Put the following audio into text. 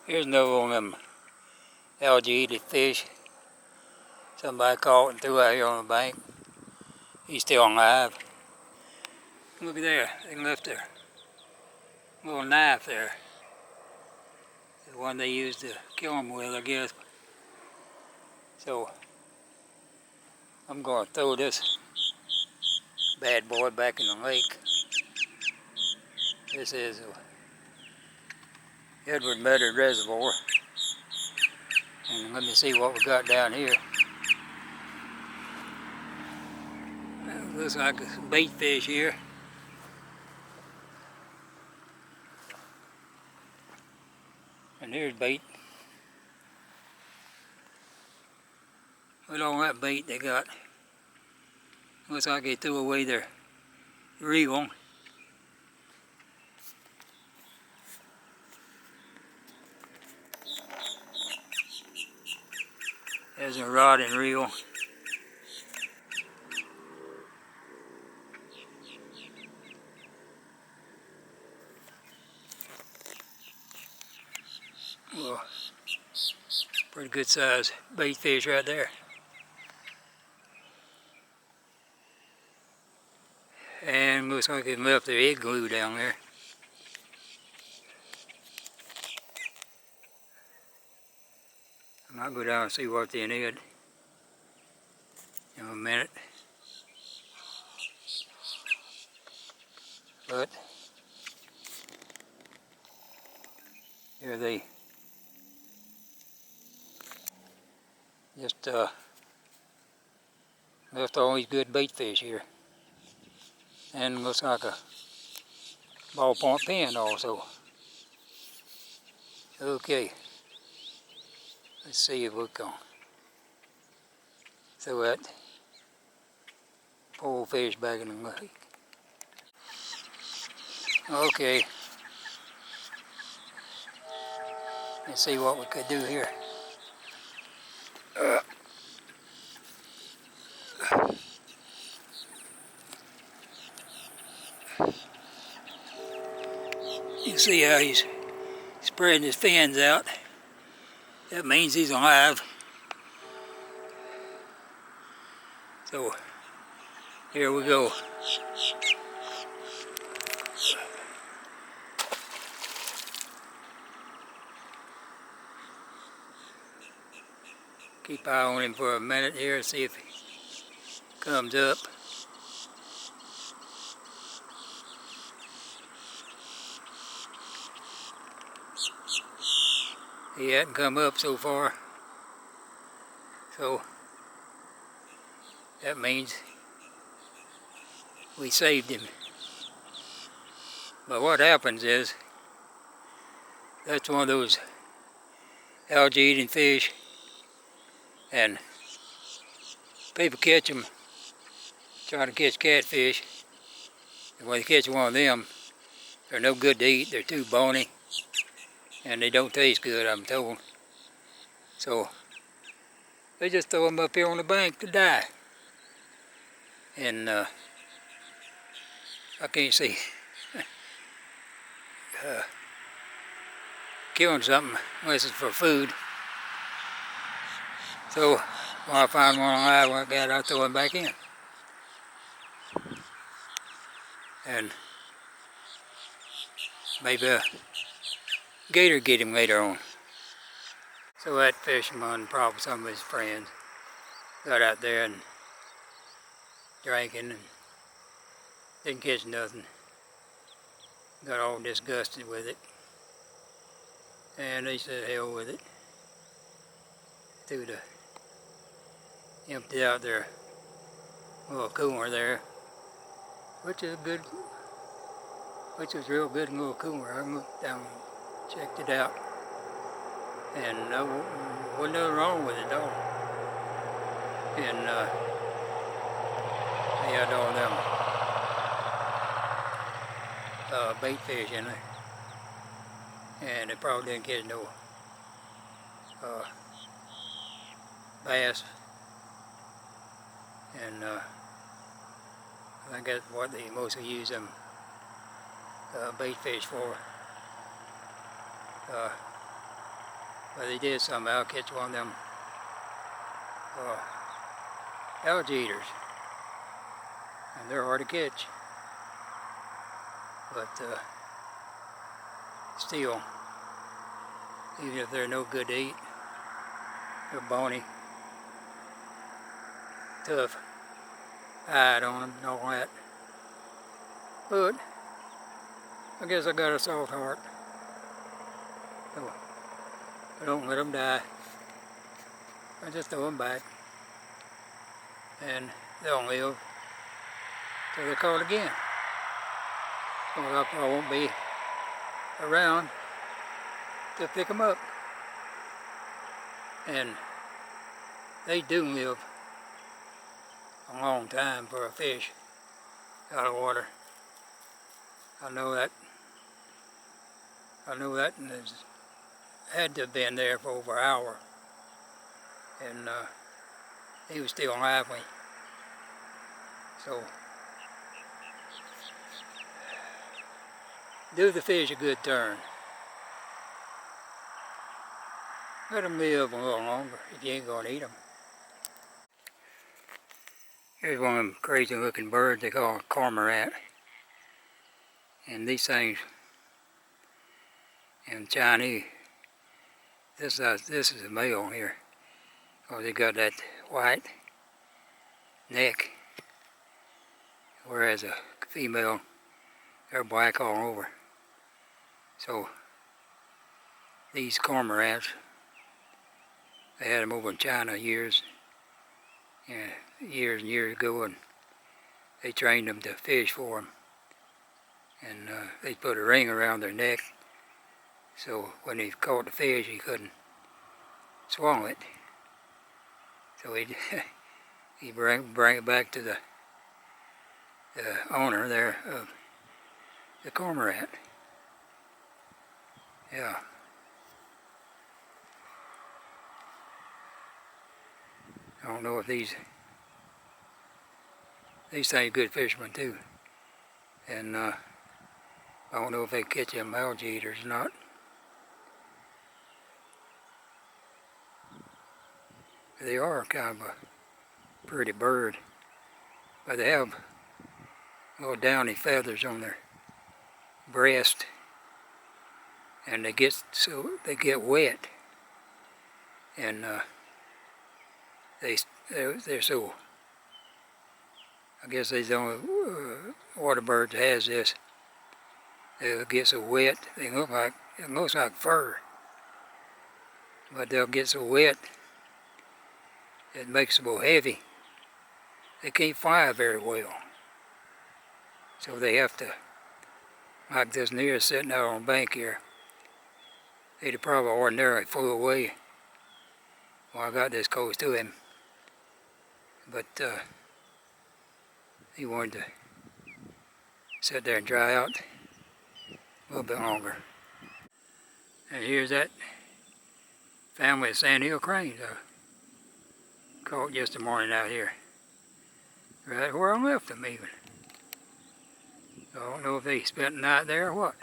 Here's another one of them algae-eating fish. Somebody caught and threw out here on the bank. He's still alive. Look at there, they left their little knife there. The one they used to kill them with, I guess. So, I'm going to throw this bad boy back in the lake. This is Edward Medard Reservoir. And let me see what we got down here. Looks like a bait fish here. And there's bait. With all that bait they got, looks like they threw away their reel. There's a rod and reel. Well, pretty good size bait fish right there. And looks like they left their egg glue down there. I might go down and see what they need in a minute. But here they just left all these good bait fish here. And looks like a ballpoint pen also. Okay, let's see if we can throw that pole fish back in the lake. Okay, let's see what we could do here. You see how he's spreading his fins out. That means he's alive. So here we go. Keep eye on him for a minute here, see if he comes up. He hasn't come up so far, so that means we saved him. But what happens is, that's one of those algae-eating fish, and people catch them trying to catch catfish, and when they catch one of them, they're no good to eat. They're too bony, and they don't taste good, I'm told. So they just throw them up here on the bank to die. And I can't see killing something unless it's for food. So when I find one alive like that, I throw him back in. And maybe a gator get him later on. So that fisherman, probably some of his friends, got out there and drinking and didn't catch nothing. Got all disgusted with it. And they said hell with it. Emptied out their little cooler there, which is real good little cooler. I looked down and checked it out, and wasn't nothing wrong with it at all. And they had all them bait fish in there, and they probably didn't catch no bass. And I think that's what they mostly use them bait fish for. But they did somehow catch one of them algae eaters. And they're hard to catch. But still, even if they're no good to eat, they're bony, tough, hide on them and all that. But I guess I got a soft heart. So I don't let them die. I just throw them back. And they'll live till they're caught again. Well, I probably won't be around to pick them up. And they do live a long time for a fish out of water. I know that, and it's had to have been there for over an hour. And he was still alive when. So do the fish a good turn. Let them live a little longer if you ain't going to eat them. Here's one of them crazy looking birds they call a cormorant. And these things in Chinese, this is a male here. Oh, they got that white neck, whereas a female, they're black all over. So these cormorants, they had them over in China years and years ago, and they trained them to fish for them. And they put a ring around their neck, so when he caught the fish, he couldn't swallow it. So he bring it back to the owner there of the cormorant. Yeah. I don't know if these things are good fishermen too. And I don't know if they catch them algae eaters or not. They are kind of a pretty bird, but they have little downy feathers on their breast, and they get wet, and they're so. I guess they're the only water bird that has this. They'll get so wet, it looks like fur, but they'll get so wet it makes them so heavy. They can't fly very well, so they have to, like this near sitting out on the bank here. He'd have probably ordinarily flew away when I got this close to him, but he wanted to sit there and dry out a little bit longer. And here's that family of sandhill cranes I caught yesterday morning out here, right where I left them even. I don't know if they spent the night there or what.